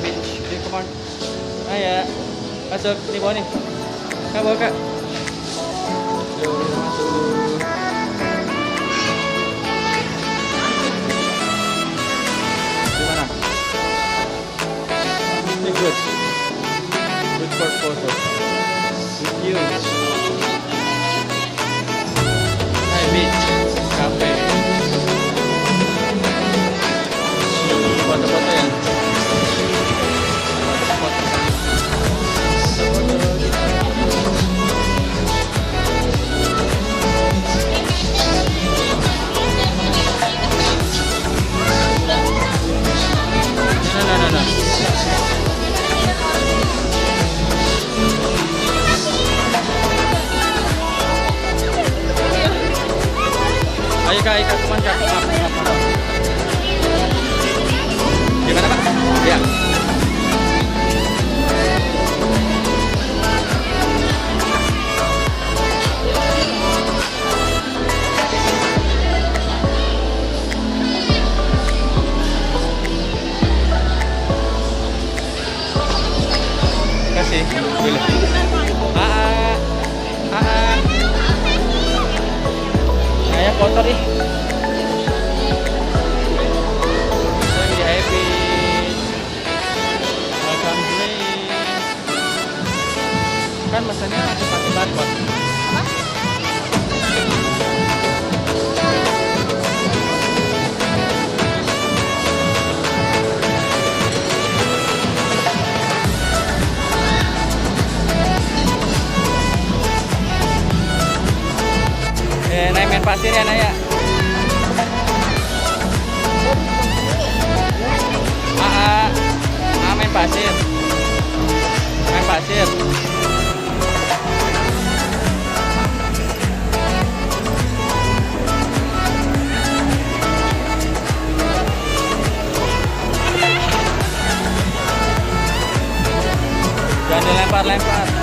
beach. Okay, come on. Ayo, masuk di bawah nih. Kak, bawa kak. Yuk, masuk. Gimana? Ini good. Good for photo. Good views. Hai beach, cafe. Foto-foto ya. Foto-foto. Nah. Ayo kak, teman kak. Maaf. Gimana pak? Ya. Kasih dulu. Ayah kotor ih. Lagi di happy. Welcome drink. Kan mesennya aku pakai barcode. Apa? Naik main pasir ya Naya. Main pasir. Main pasir. Jangan dilempar-lempar.